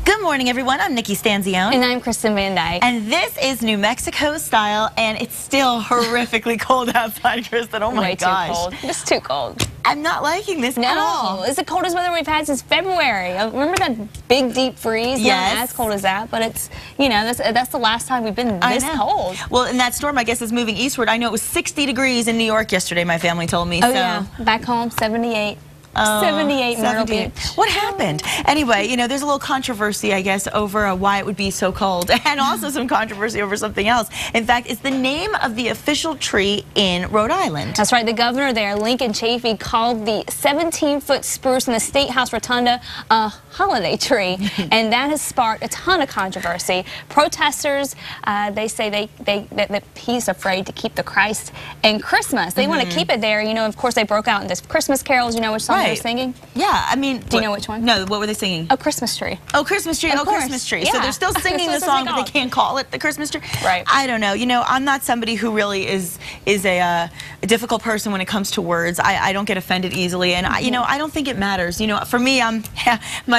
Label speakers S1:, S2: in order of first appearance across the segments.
S1: Good morning, everyone. I'm Nikki Stanzione.
S2: And I'm Kristen Van Dyke.
S1: And this is New Mexico style, and it's still horrifically cold outside, Kristen. Oh my gosh.
S2: Way too cold. It's too cold.
S1: I'm not liking this at all.
S2: No, it's the coldest weather we've had since February. Remember that big deep freeze?
S1: Yes.
S2: Not as cold as that, but it's, you know, that's the last time we've been this cold.
S1: Well, and that storm, I guess, is moving eastward. I know it was 60 degrees in New York yesterday, my family told me.
S2: Oh, yeah. Back home, 78. 78 Myrtle Beach.
S1: What happened? Anyway, you know, there's a little controversy, I guess, over why it would be so cold, and also some controversy over something else. In fact, it's the name of the official tree in Rhode Island.
S2: That's right. The governor there, Lincoln Chafee, called the 17-foot spruce in the State House Rotunda a holiday tree, and that has sparked a ton of controversy. Protesters, they say that he's afraid to keep the Christ and Christmas. They want to keep it there. You know, of course, they broke out in this Christmas carols. You know which song they were singing?
S1: Yeah, I mean,
S2: do you know which one?
S1: No, what were they singing?
S2: Oh, Christmas Tree.
S1: Oh, Christmas Tree.
S2: Of
S1: oh,
S2: course.
S1: Christmas Tree.
S2: Yeah.
S1: So they're still singing the song, but they can't call it the Christmas Tree.
S2: Right.
S1: I don't know. You know, I'm not somebody who really is a difficult person when it comes to words. I don't get offended easily, and you know, I don't think it matters. You know, for me,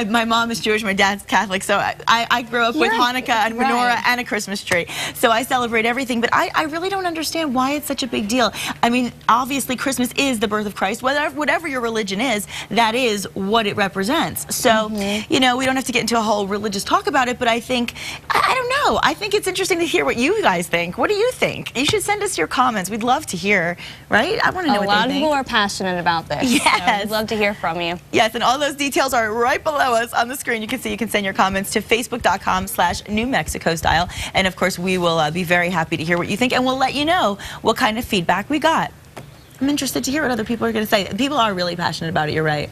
S1: my mom is Jewish, my dad's Catholic, so I grew up with Hanukkah and menorah and a Christmas tree. So I celebrate everything, but I really don't understand why it's such a big deal. I mean, obviously Christmas is the birth of Christ. Whatever your religion is, that is what it represents. So, you know, we don't have to get into a whole religious talk about it, but I think, I don't know, I think it's interesting to hear what you guys think. What do you think? You should send us your comments. We'd love to hear, right? I want to know what they think.
S2: A lot of people are passionate about this.
S1: Yes.
S2: So we'd love to hear from you.
S1: Yes, and all those details are right below us on the screen. You can see, you can send your comments to facebook.com/New Mexico Style. And of course, we will be very happy to hear what you think, and we'll let you know what kind of feedback we got. I'm interested to hear what other people are going to say. People are really passionate about it, you're right.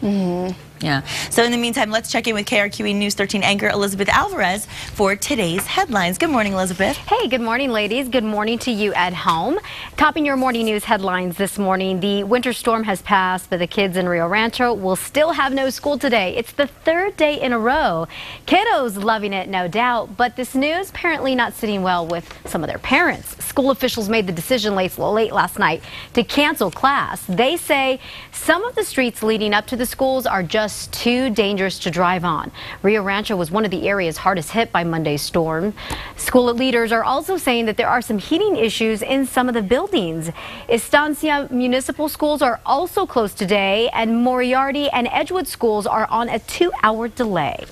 S1: Yeah. So in the meantime, let's check in with KRQE News 13 anchor Elizabeth Alvarez for today's headlines. Good morning, Elizabeth.
S3: Hey, good morning, ladies. Good morning to you at home. Topping your morning news headlines this morning, the winter storm has passed, but the kids in Rio Rancho will still have no school today. It's the third day in a row. Kiddos loving it, no doubt, but this news apparently not sitting well with some of their parents. School officials made the decision late last night to cancel class. They say some of the streets leading up to the schools are just too dangerous to drive on. Rio Rancho was one of the areas hardest hit by Monday's storm. School leaders are also saying that there are some heating issues in some of the buildings. Estancia Municipal schools are also closed today, and Moriarty and Edgewood schools are on a 2-hour delay.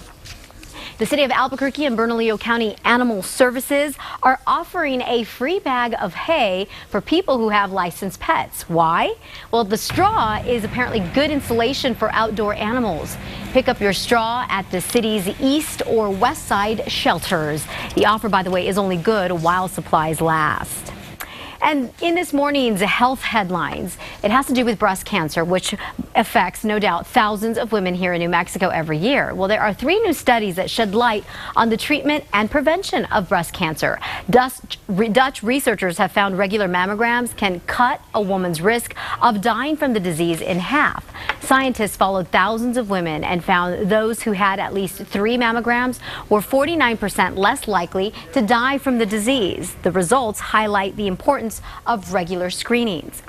S3: The city of Albuquerque and Bernalillo County Animal Services are offering a free bag of hay for people who have licensed pets. Why? Well, the straw is apparently good insulation for outdoor animals. Pick up your straw at the city's east or west side shelters. The offer, by the way, is only good while supplies last. And in this morning's health headlines, it has to do with breast cancer, which affects, no doubt, thousands of women here in New Mexico every year. Well, there are 3 new studies that shed light on the treatment and prevention of breast cancer. Dutch researchers have found regular mammograms can cut a woman's risk of dying from the disease in half. Scientists followed thousands of women and found those who had at least 3 mammograms were 49% less likely to die from the disease. The results highlight the importance of regular screenings.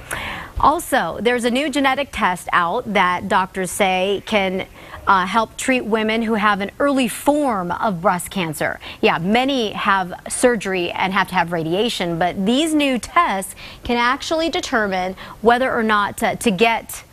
S3: Also, there's a new genetic test out that doctors say can help treat women who have an early form of breast cancer. Yeah, many have surgery and have to have radiation, but these new tests can actually determine whether or not to get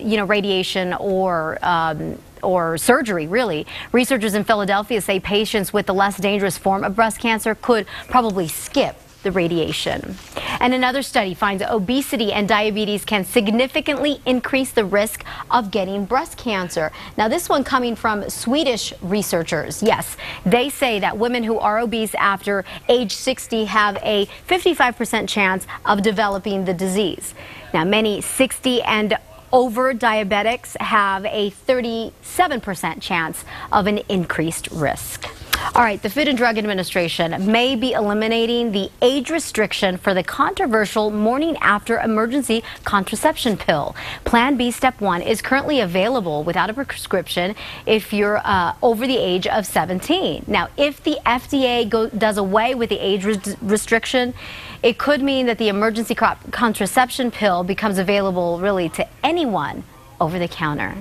S3: you know, radiation or surgery, really. Researchers in Philadelphia say patients with the less dangerous form of breast cancer could probably skip the radiation. And another study finds obesity and diabetes can significantly increase the risk of getting breast cancer. Now, this one coming from Swedish researchers. Yes, they say that women who are obese after age 60 have a 55% chance of developing the disease. Now, many 60 and over diabetics have a 37% chance of an increased risk. All right, the Food and Drug Administration may be eliminating the age restriction for the controversial morning after emergency contraception pill. Plan B Step 1 is currently available without a prescription if you're over the age of 17. Now, if the FDA does away with the age restriction, it could mean that the emergency contraception pill becomes available really to anyone over the counter.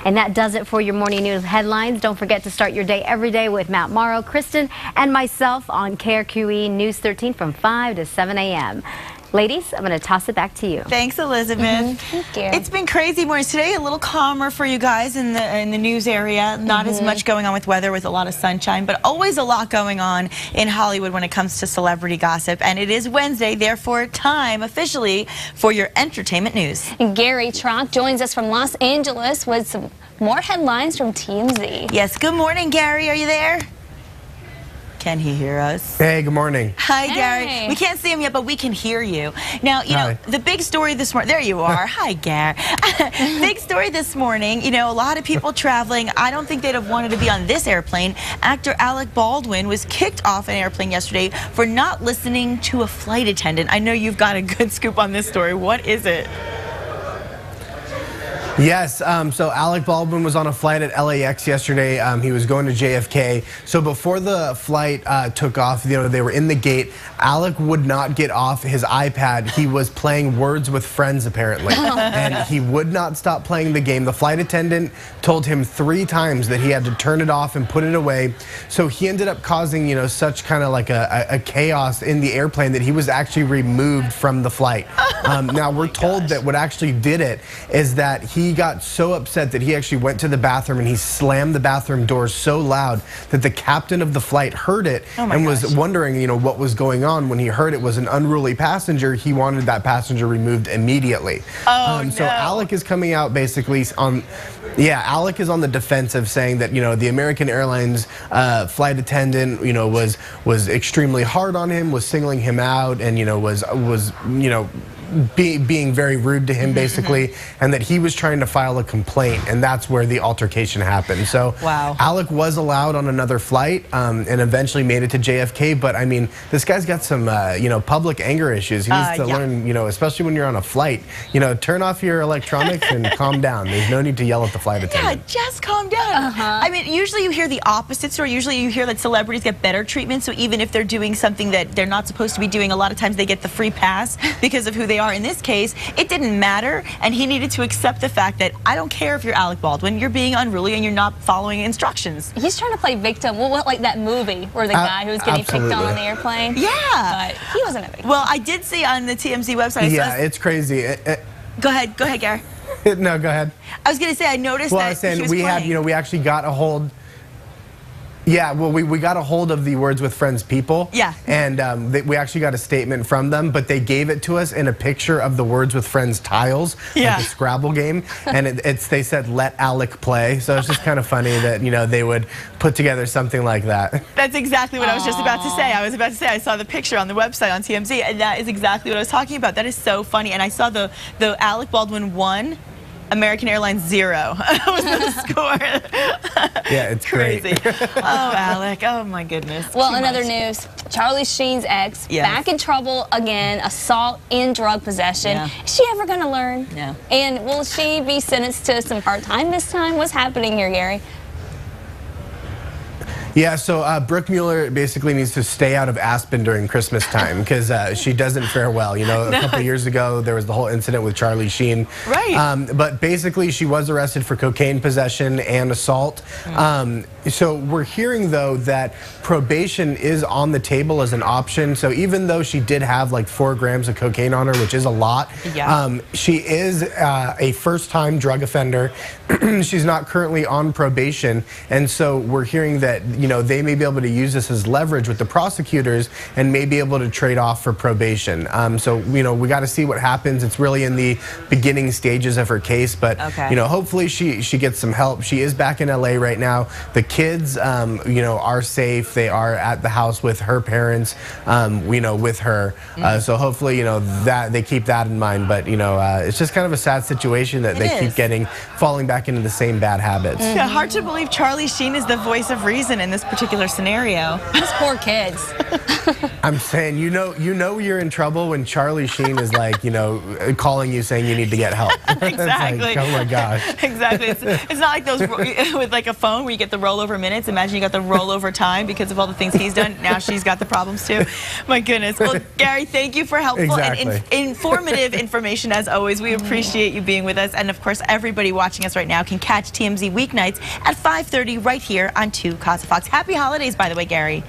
S3: And that does it for your morning news headlines. Don't forget to start your day every day with Matt Morrow, Kristen, and myself on KRQE News 13 from 5 to 7 a.m. Ladies, I'm going to toss it back to you.
S1: Thanks, Elizabeth.
S2: Thank you.
S1: It's been crazy mornings today. A little calmer for you guys in the news area. Not as much going on with weather, with a lot of sunshine, but always a lot going on in Hollywood when it comes to celebrity gossip. And it is Wednesday, therefore time officially for your entertainment news.
S2: Gary Trock joins us from Los Angeles with some more headlines from TMZ.
S1: Yes, good morning, Gary. Are you there? Can he hear us?
S4: Hey, good morning.
S1: Hi,
S2: Hey.
S1: Gary. We can't see him yet, but we can hear you. Now, you know, the big story this morning, there you are. Hi, Gary. Big story this morning, you know, a lot of people traveling. I don't think they'd have wanted to be on this airplane. Actor Alec Baldwin was kicked off an airplane yesterday for not listening to a flight attendant. I know you've got a good scoop on this story. What is it?
S4: Yes, so Alec Baldwin was on a flight at LAX yesterday. He was going to JFK. So before the flight took off, you know, they were in the gate. Alec would not get off his iPad. He was playing Words with Friends, apparently. And he would not stop playing the game. The flight attendant told him 3 times that he had to turn it off and put it away. So he ended up causing, you know, such kind of like a chaos in the airplane that he was actually removed from the flight. Now, we're told that what actually did it is that he got so upset that he actually went to the bathroom and he slammed the bathroom doors so loud that the captain of the flight heard it and was wondering, you know, what was going on. When he heard it was an unruly passenger, he wanted that passenger removed immediately. So Alec is coming out basically on, Alec is on the defensive, saying that, you know, the American Airlines flight attendant, you know, was extremely hard on him, was singling him out, and, you know, was you know, being very rude to him, basically, and that he was trying to file a complaint, and that's where the altercation happened. So Alec was allowed on another flight and eventually made it to JFK, but I mean, this guy's got some you know, public anger issues. He needs to learn, you know, especially when you're on a flight, you know, turn off your electronics and calm down. There's no need to yell at the flight attendant.
S1: Yeah, just calm down. I mean, usually you hear the opposite story. Usually you hear that celebrities get better treatment, so even if they're doing something that they're not supposed to be doing, a lot of times they get the free pass because of who they are. In this case, it didn't matter, and he needed to accept the fact that I don't care if you're Alec Baldwin, you're being unruly and you're not following instructions.
S2: He's trying to play victim. Well, like that movie where the guy who was getting picked on the airplane.
S1: Yeah.
S2: But he wasn't a victim.
S1: Well, I did see on the TMZ website.
S4: Yeah, it's crazy.
S1: Go ahead, Gary.
S4: No, go ahead.
S1: I was going to say, I noticed that
S4: I was saying,
S1: he was
S4: we
S1: playing.
S4: had, you know, we actually got a hold. Yeah, well, we got a hold of the Words with Friends people.
S1: Yeah.
S4: And we actually got a statement from them, but they gave it to us in a picture of the Words with Friends tiles, like the Scrabble game, and they said, "Let Alec play." So it's just kind of funny that, you know, they would put together something like that.
S1: That's exactly what I was just about to say. I was about to say, I saw the picture on the website on TMZ, and that is exactly what I was talking about. That is so funny. And I saw the Alec Baldwin 1, American Airlines 0 was the score.
S4: Yeah, it's
S1: crazy.
S4: great.
S1: Oh, Alec. Oh, my goodness.
S2: Well, in other news, Charlie Sheen's ex back in trouble again, assault and drug possession. Is she ever going to learn?
S1: No.
S2: And will she be sentenced to some hard time this time? What's happening here, Gary?
S4: Yeah, so Brooke Mueller basically needs to stay out of Aspen during Christmas time because she doesn't fare well. You know, a couple years ago, there was the whole incident with Charlie Sheen.
S1: Right.
S4: But basically, she was arrested for cocaine possession and assault. So we're hearing, though, that probation is on the table as an option. So even though she did have like 4 grams of cocaine on her, which is a lot, she is a first-time drug offender. She's not currently on probation. And so we're hearing that, you know, they may be able to use this as leverage with the prosecutors and may be able to trade off for probation. So, you know, we got to see what happens. It's really in the beginning stages of her case, but, you know, hopefully she gets some help. She is back in LA right now. The kids, you know, are safe. They are at the house with her parents, you know, with her. So hopefully, you know, that they keep that in mind. But, you know, it's just kind of a sad situation that they keep falling back into the same bad habits.
S1: Yeah, hard to believe Charlie Sheen is the voice of reason in in this particular scenario.
S2: Those poor kids.
S4: I'm saying, you know you're in trouble when Charlie Sheen is like, calling you saying you need to get help.
S1: Exactly.
S4: Like, oh my gosh.
S1: Exactly. It's not like those with like a phone where you get the rollover minutes. Imagine you got the rollover time because of all the things he's done. Now she's got the problems too. My goodness. Well, Gary, thank you for helpful and informative information as always. We appreciate you being with us. And of course, everybody watching us right now can catch TMZ weeknights at 5:30 right here on 2 Cause Fox. Happy holidays, by the way, Gary.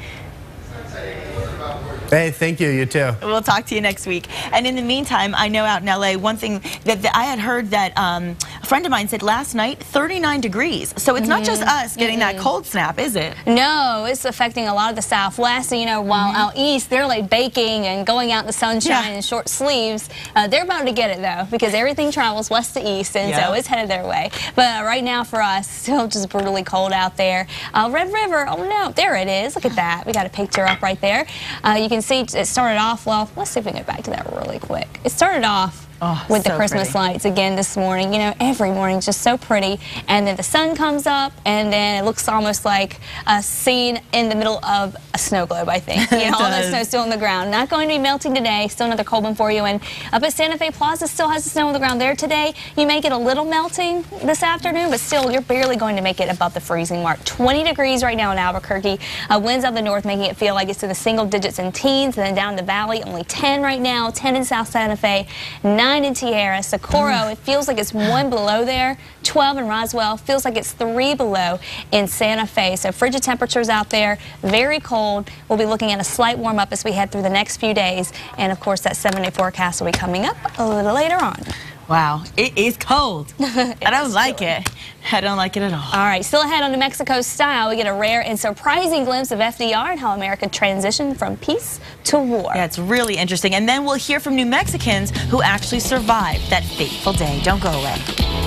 S4: Hey, thank you. You too.
S1: We'll talk to you next week. And in the meantime, I know out in LA, one thing that I had heard that a friend of mine said last night, 39 degrees. So it's not just us getting that cold snap, is it?
S2: No, it's affecting a lot of the Southwest. While out east, they're like baking and going out in the sunshine in short sleeves. They're about to get it, though, because everything travels west to east, and so it's headed their way. But right now for us, still just brutally cold out there. Red River, oh no, there it is. Look at that. We got a picture up right there. You can see it started off, well, let's see if we can get back to that really quick. It started off with the Christmas lights again this morning. Every morning is just so pretty. And then the sun comes up, and then it looks almost like a scene in the middle of a snow globe, I think. All that snow still on the ground. Not going to be melting today. Still another cold one for you. And up at Santa Fe Plaza still has the snow on the ground there today. You may get a little melting this afternoon, but still you're barely going to make it above the freezing mark. 20 degrees right now in Albuquerque. Winds out the north making it feel like it's in the single digits and teens. And then down the valley, only 10 right now. 10 in South Santa Fe. 9 in Tierra. Socorro, it feels like it's 1 below there. 12 in Roswell. Feels like it's 3 below in Santa Fe. So frigid temperatures out there. Very cold. We'll be looking at a slight warm up as we head through the next few days. And of course, that 7-day forecast will be coming up a little later on.
S1: Wow, it is cold. I don't like it. I don't like it at all.
S2: All right, still ahead on New Mexico Style, we get a rare and surprising glimpse of FDR and how America transitioned from peace to war.
S1: Yeah, it's really interesting. And then we'll hear from New Mexicans who actually survived that fateful day. Don't go away.